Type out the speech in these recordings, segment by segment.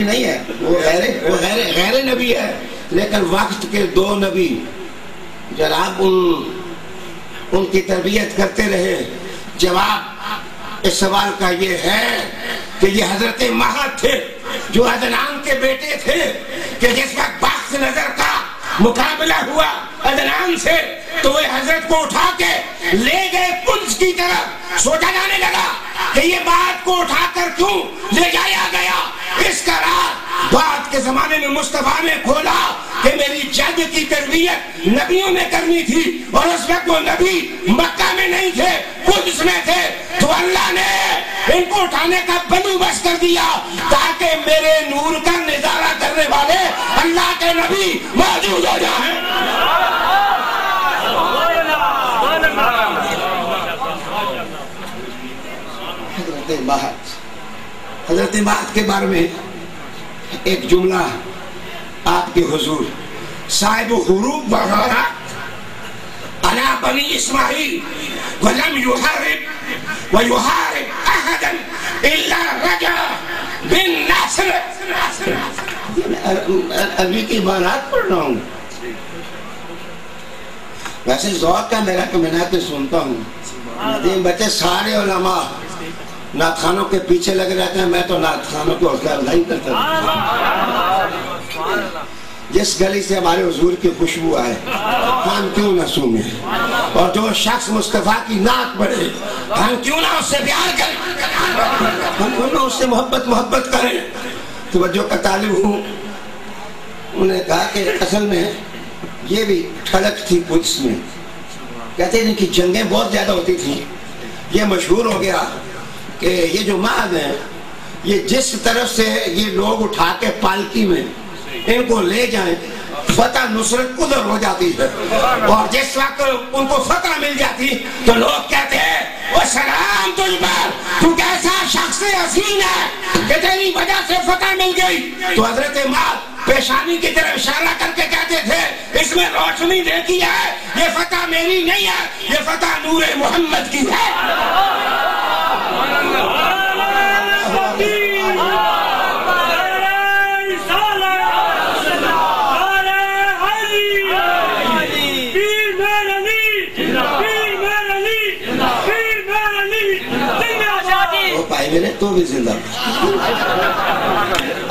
نہیں ہے، وہ غیر نبی ہے، لیکن وقت کے دو نبی جناب ان کی تربیت کرتے رہے۔ جواب اس سوال کا یہ ہے کہ یہ حضرت مہد تھے جو عدنان کے بیٹے تھے، کہ جس وقت بخت نظر کا مقابلہ ہوا عدنان سے تو وہ حضرت کو اٹھا کے لے گئے قدس کی طرف۔ سوچا جانے لگا کہ یہ بات کو اٹھا کر کیوں لے جایا گیا۔ اس کا راز بعد کے زمانے میں مصطفیٰ نے کھولا کہ میری جد کی تربیت نبیوں نے کرنی تھی، اور اس وقت وہ نبی مکہ میں نہیں تھے، قدس میں تھے، تو اللہ نے ان کو اٹھانے کا بندوبست کر دیا تاکہ میرے نور کا نظارہ کرنے والے اللہ کے نبی موجود ہو جائیں۔ حضرت مہد کے بارے میں ایک جملہ آپ کے حضور صاحب حروب وغیرت علی بنی اسماعیل ولم یحارب ویحارب احدا الا رجا بن نصر۔ عربی کی عبارات پڑھ رہا ہوں، ویسے ذوق ہے میرا کہ میں نعتیں سنتا ہوں، لیکن بچے سارے علماء نعت خانوں کے پیچھے لگے رہتے ہیں، میں تو نعت خانوں کو حوصلہ افزائی کرتا ہوں۔ جس گلی سے ہمارے حضور کی خوشبو آئے ہم کیوں نہ سنیں، اور جو شخص مصطفیٰ کی نعت پڑھے ہم کیوں نہ اس سے پیار کریں، ہم کیوں نہ اس سے محبت کریں۔ توجہ کا طالب ہوں، انہوں نے کہا کہ اصل میں یہ بھی ٹھڑک تھی قدس میں، کہتے ہیں کہ جنگیں بہت زیادہ ہوتی تھیں۔ یہ مشہور ہو گیا کہ یہ جو مہد ہیں یہ جس طرف سے یہ لوگ اٹھا کے پالکی میں ان کو لے جائیں فتح نصرت ادھر ہو جاتی ہے، اور جس وقت ان کو فتح مل جاتی تو لوگ کہتے ہیں وہ سلام تجھ پر، تو کیسا شخص حسین ہے کہ تیری وجہ سے فتح مل گئی۔ تو حضرت مہد پیشانی کی طرف اشارہ کر کے کہتے تھے اس میں روشنی دیکھی ہے، یہ فتح میری نہیں ہے، یہ فتح نور محمد کی ہے۔ میرے تو بھی زندہ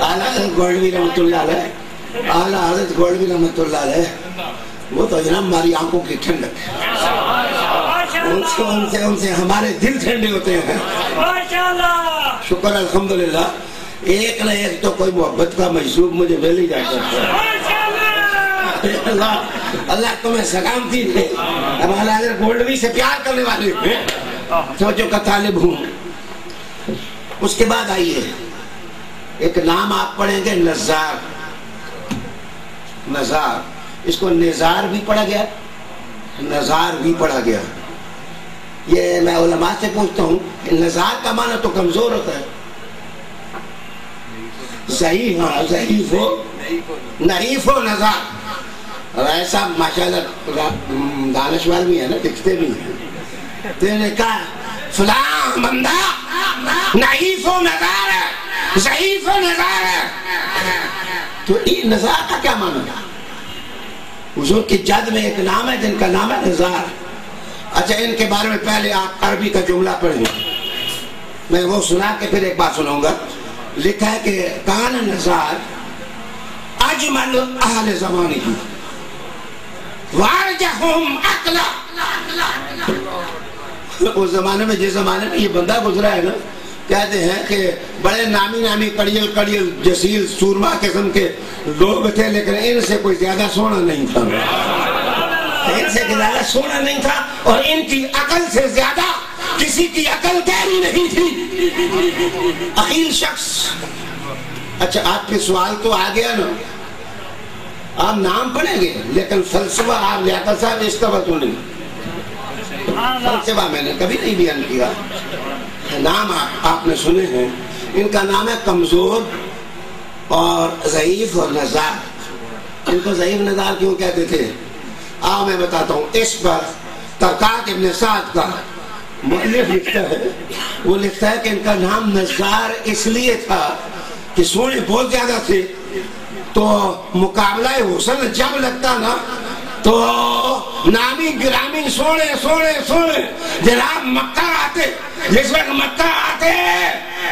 اعلیٰ حضرت گولڈوی رحمۃ اللہ علیہ، اعلیٰ حضرت گولڈوی رحمۃ اللہ علیہ، وہ تو جناب ہماری آنکھوں کی ٹھنڈک ہے، ان سے ہمارے دل ٹھنڈے ہوتے ہیں۔ شکر الحمدللہ، ایک نہ ایک تو کوئی محبت کا مجذوب مجھے مل ہی جاتا ہے۔ اللہ تمہیں سلامتی دے، اب اعلیٰ حضرت گولڈوی سے پیار کرنے والے توجہ کا طالب ہوں۔ اس کے بعد آئیے ایک نام آپ پڑھیں گے نزار، نزار، اس کو نزار بھی پڑھا گیا، نزار بھی پڑھا گیا۔ یہ میں علماء سے پوچھتا ہوں کہ نزار کا معنی تو کمزور ہوتا ہے، ضعیف، ہاں ضعیف ہو، نحیف ہو نزار، اور ایسا ماشاءاللہ دانشور بھی ہے نا، دکھتے بھی ہیں، تو انہوں نے کہا فلاں بندہ نحیف و نزار ہے، ضعیف و نزار ہے۔ تو یہ نزار کا کیا معنی ہے؟ حضور کی جد میں ایک نام ہے جن کا نام ہے نزار۔ اچھا، ان کے بارے میں پہلے آپ عربی کا جملہ پڑھیں، میں وہ سنا کے پھر ایک بات سناؤں گا۔ لکھا ہے کہ کان نزار اجمل اہل زمانہ وارجہم عقلا۔ اس زمانے میں، جس زمانے میں یہ بندہ گزرا ہے نا، کہتے ہیں کہ بڑے نامی کڑیل جسیل سورما قسم کے لوگ تھے، لیکن ان سے کوئی زیادہ سونا نہیں تھا، ان سے زیادہ سونا نہیں تھا، اور ان کی عقل سے زیادہ کسی کی عقل گہری نہیں تھی، عقیل شخص۔ اچھا، آپ کے سوال تو آ گیا نا، آپ نام پڑھیں گے لیکن فلسفہ آپ لیاقت صاحب اس کا تو نہیں، فلسفہ میں نے کبھی نہیں بیان کیا۔ نام آپ نے سنے ہیں، ان کا نام ہے کمزور اور ضعیف اور نزار۔ ان کو ضعیف نزار کیوں کہتے تھے؟ آؤ میں بتاتا ہوں۔ اس پر طبقات ابن سعد کا مؤلف لکھتا ہے، وہ لکھتا ہے کہ ان کا نام نزار اس لیے تھا کہ سونے بہت زیادہ تھے، تو مقابلہ حسن جب لگتا نا تو نامی گرامی سونے سونے سونے جناب مکہ آتے. جس وقت مکہ آتے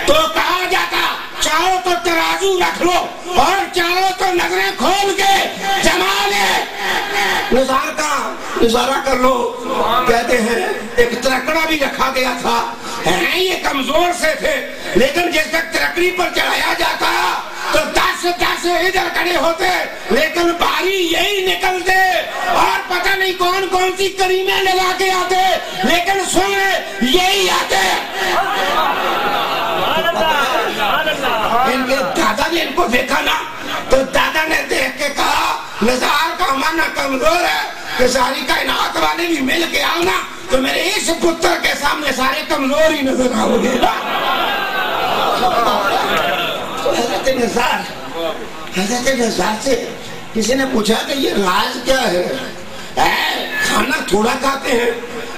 تو کہا جاتا چاہو تو ترازو رکھ لو اور چاہو تو نظریں کھول کے جمال نظار کا نظارہ کر لو. کہتے ہیں ایک ترکڑا بھی رکھا گیا تھا، یہ کمزور سے تھے، لیکن جس وقت ترکڑی پر چڑھایا جاتا تو 10 ادھر کھڑے ہوتے، لیکن بھاری یہی نکلتے اور پتہ نہیں کون سی کریمیں لگا کے آتے، لیکن سونے یہی آتے. ان کے دادا نے ان کو دیکھا نا تو دادا نے دیکھ کے کہا نظار کا مانا کمزور ہے کہ ساری کائنات والے بھی مل کے آؤ نا تو میرے اس پتر کے سامنے سارے کمزور ہی نظر آؤ گے. حضرت نظار سے کسی نے پوچھا کہ یہ راز کیا ہے؟ کھانا تھوڑا کھاتے ہیں،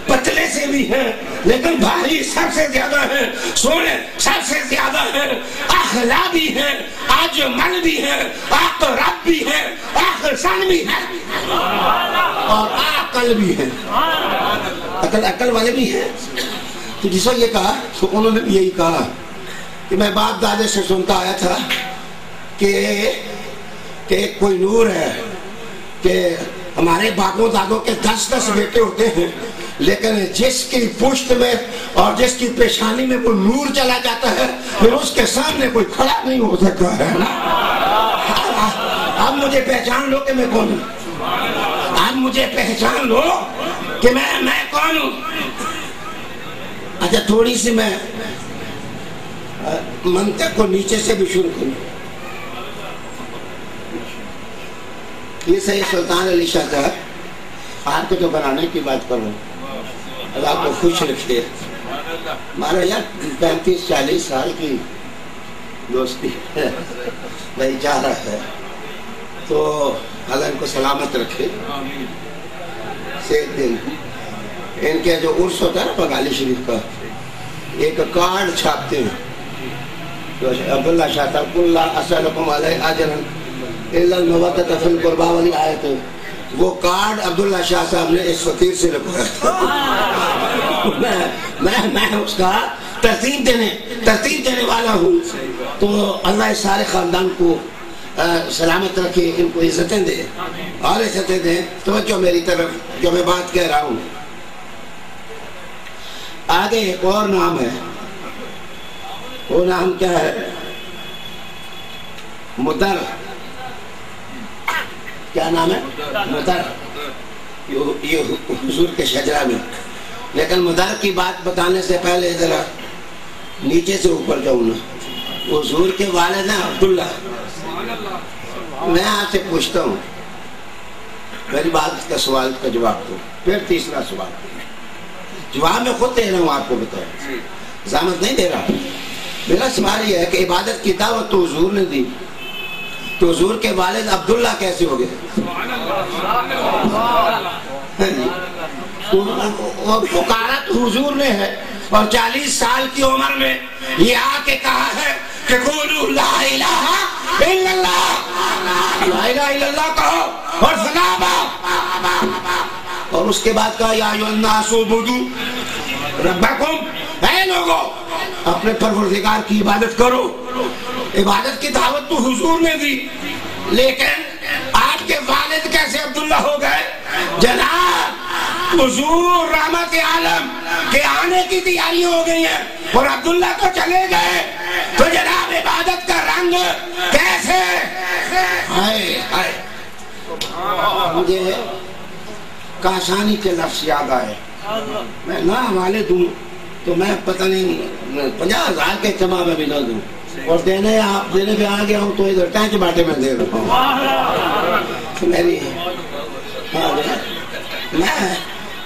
پتلے سے بھی ہیں، لیکن بھاری سب سے زیادہ ہیں، سونے سب سے زیادہ ہیں، اخلا بھی ہیں، اجمل بھی ہیں، اقرب بھی ہیں، احسن بھی ہیں اور عقل بھی ہیں. عقل والے بھی ہیں. تو جس وقت یہ کہا تو انہوں نے بھی یہی کہا کہ میں باپ دادے سے سنتا آیا تھا کہ کوئی نور ہے کہ ہمارے باپوں دادوں کے 10 بیٹے ہوتے ہیں، لیکن جس کی پشت میں اور جس کی پیشانی میں کوئی نور چلا جاتا ہے پھر اس کے سامنے کوئی کھڑا نہیں ہو سکتا ہے نا. اب مجھے پہچان لو کہ میں کون ہوں. اب مجھے پہچان لو کہ میں کون ہوں. اچھا تھوڑی سی میں منطق کو نیچے سے بھی شروع کروں. یہ سید سلطان علی شاہ صاحب آپ کو تو بنانے کی بات کروں، اللہ کو خوش رکھے. ہمارا یار 35-40 سال کی دوستی ہے، بھائی چارہ ہے، تو اللہ ان کو سلامت رکھے. سید دن ان کے جو عرس ہوتا ہے نا بنگالی شریف کا، ایک کارڈ چھاپتے ہیں عبداللہ شاہ صاحب اللہ اسألکم علیہ اجرا الا المودۃ فی القربى والی آیت. وہ کارڈ عبداللہ شاہ صاحب نے اس فقیر سے لکھوایا تھا. میں اس کا ترتیب دینے والا ہوں. تو اللہ اس سارے خاندان کو سلامت رکھے، ان کو عزتیں دے اور عزتیں دے. توجہ میری طرف جو میں بات کہہ رہا ہوں. آگے ایک اور نام ہے، وہ نام کیا ہے؟ مدر. کیا نام ہے؟ مدر. یہ حضور کے شجرہ میں. لیکن مدر کی بات بتانے سے پہلے ذرا نیچے سے اوپر جاؤں نا. حضور کے والد ہیں عبداللہ. میں آپ سے پوچھتا ہوں، میری بات کا سوال کا جواب دو. پھر تیسرا سوال جواب میں خود دے رہا ہوں، آپ کو بتاؤ، زحمت نہیں دے رہا. میرا سوال یہ ہے کہ عبادت کی دعوت تو حضور نے دی، تو حضور کے والد عبداللہ کیسے ہو گئے؟ پکارت حضور نے ہے اور 40 سال کی عمر میں یہ آ کے کہا ہے کہ قولوا لا الہ الا اللہ، لا الہ الا اللہ کہو اور سلام. اور اس کے بعد کہا یا ایھا الناس اعبدوا ربکم، اے لوگو اپنے پروردگار کی عبادت کرو. عبادت کی دعوت تو حضور نے دی، لیکن آپ کے والد کیسے عبداللہ ہو گئے؟ جناب حضور رحمت عالم کے آنے کی تیاری ہو گئی ہے اور عبداللہ تو چلے گئے، تو جناب عبادت کا رنگ کیسے؟ مجھے کاشانی کے لفظ یاد آئے. میں نہ حوالے دوں تو میں پتہ نہیں 50,000 کے اجتماع میں بھی نہ دوں، اور دینے پہ آ گیا ہوں تو ادھر ٹینچ باٹے میں دے رہا ہوں.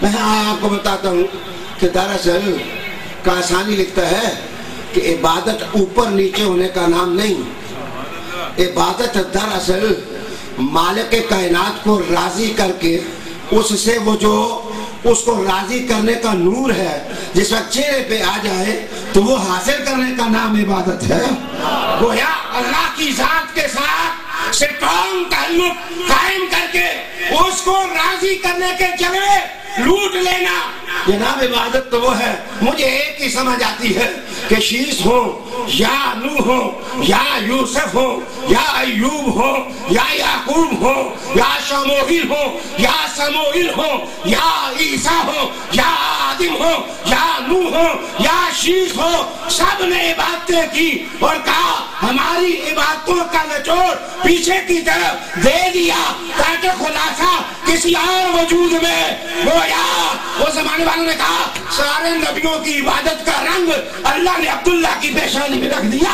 میں آپ کو بتاتا ہوں کہ دراصل کاشانی لکھتا ہے کہ عبادت اوپر نیچے ہونے کا نام نہیں. عبادت دراصل مالک کائنات کو راضی کر کے اس سے وہ جو اس کو راضی کرنے کا نور ہے جس وقت چہرے پہ آ جائے تو وہ حاصل کرنے کا نام عبادت ہے. گویا اللہ کی ذات کے ساتھ اسٹرانگ تعلق قائم کر کے اس کو راضی کرنے کے جگہ لوٹ لینا، جناب عبادت تو وہ ہے۔ مجھے ایک ہی سمجھ آتی ہے کہ شیش ہو یا نوح ہو یا یوسف ہو یا ایوب ہو یا یعقوب ہو یا شموئیل ہو یا سموئیل ہو یا عیسیٰ ہو یا آدم ہو یا نوح ہو یا شیش ہو، سب نے عبادتیں کی اور کہا ہماری عبادتوں کا نچوڑ پیچھے کی طرف دے دیا تاکہ خلاصہ کسی اور وجود میں گویا۔ وہ زمانے والوں نے کہا سارے نبیوں کی عبادت کا رنگ اللہ نے عبداللہ کی پیشانی میں رکھ دیا۔